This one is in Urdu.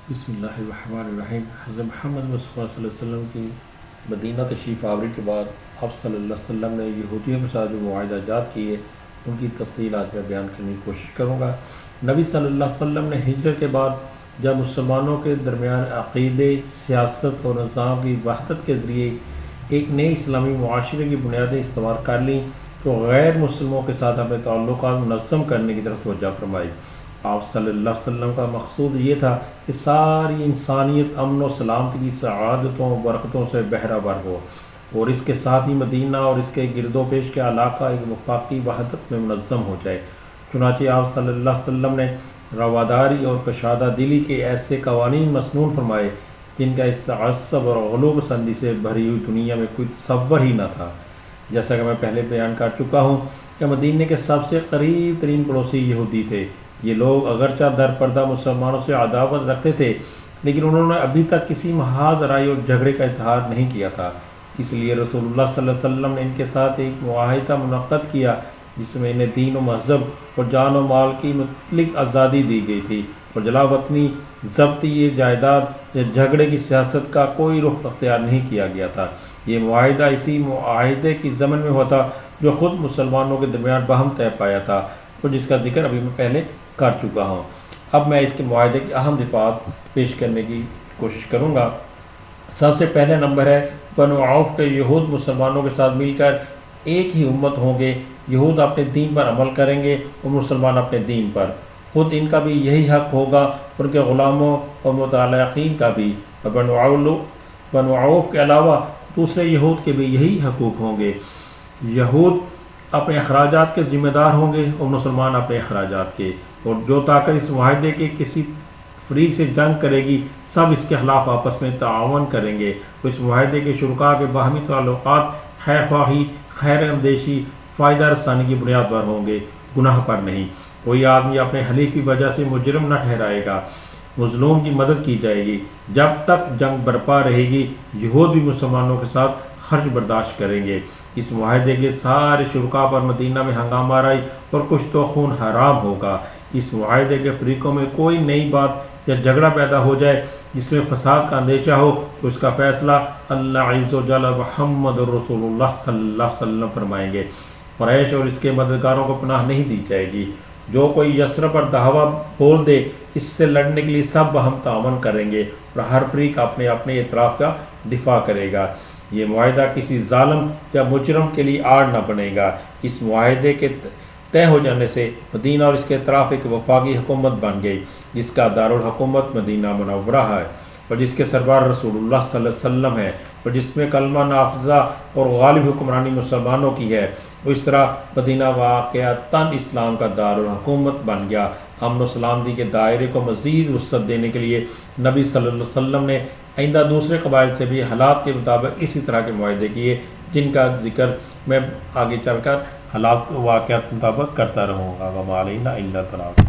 بسم اللہ الرحمن الرحیم۔ حضرت محمد مصطفیٰ صلی اللہ علیہ وسلم کی مدینہ تشریف آوری کے بعد آپ صلی اللہ علیہ وسلم نے یہودیوں کے ساتھ جو معاہدہ جات کیے ان کی تفصیل آج میں بیان کرنے کی کوشش کروں گا۔ نبی صلی اللہ علیہ وسلم نے ہجرت کے بعد جب مسلمانوں کے درمیان عقیدے، سیاست اور نظام کی وحدت کے ذریعے ایک نئے اسلامی معاشرے کی بنیادیں استوار کر لیں تو غیر مسلموں کے ساتھ اپنے تعلقات منظم کرنے کی طرف توجہ فرمائی۔ آپ صلی اللہ علیہ وسلم کا مقصود یہ تھا کہ ساری انسانیت امن و سلامتی کی سعادتوں و برکتوں سے بہرہ ور ہو، اور اس کے ساتھ ہی مدینہ اور اس کے گرد و پیش کے علاقہ ایک وفاقی وحدت میں منظم ہو جائے۔ چنانچہ آپ صلی اللہ علیہ وسلم نے رواداری اور کشادہ دلی کے ایسے قوانین مسنون فرمائے جن کا اس تعصب اور غلو پسندی سے بھری ہوئی دنیا میں کوئی تصور ہی نہ تھا۔ جیسا کہ میں پہلے بیان کر چکا ہوں کہ مدینے کے سب سے قریب ترین پڑوسی یہودی تھے۔ یہ لوگ اگرچہ در پردہ مسلمانوں سے عداوت رکھتے تھے، لیکن انہوں نے ابھی تک کسی محاذ لڑائی اور جھگڑے کا اظہار نہیں کیا تھا۔ اس لیے رسول اللہ صلی اللہ علیہ وسلم نے ان کے ساتھ ایک معاہدہ منعقد کیا جس میں انہیں دین و مذہب اور جان و مال کی مطلق آزادی دی گئی تھی، اور جلا وطنی، ضبطی جائیداد یا جھگڑے کی سیاست کا کوئی رخ اختیار نہیں کیا گیا تھا۔ یہ معاہدہ اسی معاہدے کی ضمن میں ہوتا جو خود مسلمانوں کے درمیان باہم طے پایا تھا، اور جس کا ذکر ابھی میں پہلے کر چکا ہوں۔ اب میں اس کے معاہدے کی اہم دفعات پیش کرنے کی کوشش کروں گا۔ سب سے پہلے نمبر ہے بنو عوف کے یہود مسلمانوں کے ساتھ مل کر ایک ہی امت ہوں گے۔ یہود اپنے دین پر عمل کریں گے اور مسلمان اپنے دین پر۔ خود ان کا بھی یہی حق ہوگا، ان کے غلاموں اور متعلقین کا بھی، اور بنو عوف کے علاوہ دوسرے یہود کے بھی یہی حقوق ہوں گے۔ یہود اپنے اخراجات کے ذمہ دار ہوں گے اور مسلمان اپنے اخراجات کے، اور جو طاقت اس معاہدے کے کسی فریق سے جنگ کرے گی سب اس کے خلاف آپس میں تعاون کریں گے۔ اس معاہدے کے شرکاء کے باہمی تعلقات خیر خواہی، خیر اندیشی، فائدہ رسانی کی بنیاد پر ہوں گے، گناہ پر نہیں۔ کوئی آدمی اپنے حلیف کی وجہ سے مجرم نہ ٹھہرائے گا، مظلوم کی مدد کی جائے گی۔ جب تک جنگ برپا رہے گی یہود بھی مسلمانوں کے ساتھ خرچ برداشت کریں گے۔ اس معاہدے کے سارے شرکاء پر مدینہ میں ہنگامہ آرائی اور کچھ تو خون حرام ہوگا۔ اس معاہدے کے فریقوں میں کوئی نئی بات یا جھگڑا پیدا ہو جائے جس میں فساد کا اندیشہ ہو تو اس کا فیصلہ اللہ عز و جل محمد رسول اللہ صلی اللہ علیہ وسلم فرمائیں گے۔ قریش اور اس کے مددگاروں کو پناہ نہیں دی جائے گی۔ جو کوئی یسرب پر دعویٰ بول دے اس سے لڑنے کے لیے سب باہم تعاون کریں گے، اور ہر فریق اپنے اپنے اطراف کا دفاع کرے گا۔ یہ معاہدہ کسی ظالم یا مجرم کے لیے آڑ نہ بنے گا۔ اس معاہدے کے طے ہو جانے سے مدینہ اور اس کے اطراف ایک وفاقی حکومت بن گئی جس کا دارالحکومت مدینہ منورہ ہے، اور جس کے سربراہ رسول اللہ صلی اللہ علیہ وسلم ہے، اور جس میں کلمہ نافذہ اور غالب حکمرانی مسلمانوں کی ہے۔ اس طرح مدینہ واقعتاً اسلام کا دارالحکومت بن گیا۔ امن و سلامتی کے دائرے کو مزید وسعت دینے کے لیے نبی صلی اللہ علیہ وسلم نے آئندہ دوسرے قبائل سے بھی حالات کے مطابق اسی طرح کے معاہدے کیے جن کا ذکر میں آگے چل کر حالات واقعات کے مطابق کرتا رہوں گا۔ وما علینا الا البلاغ۔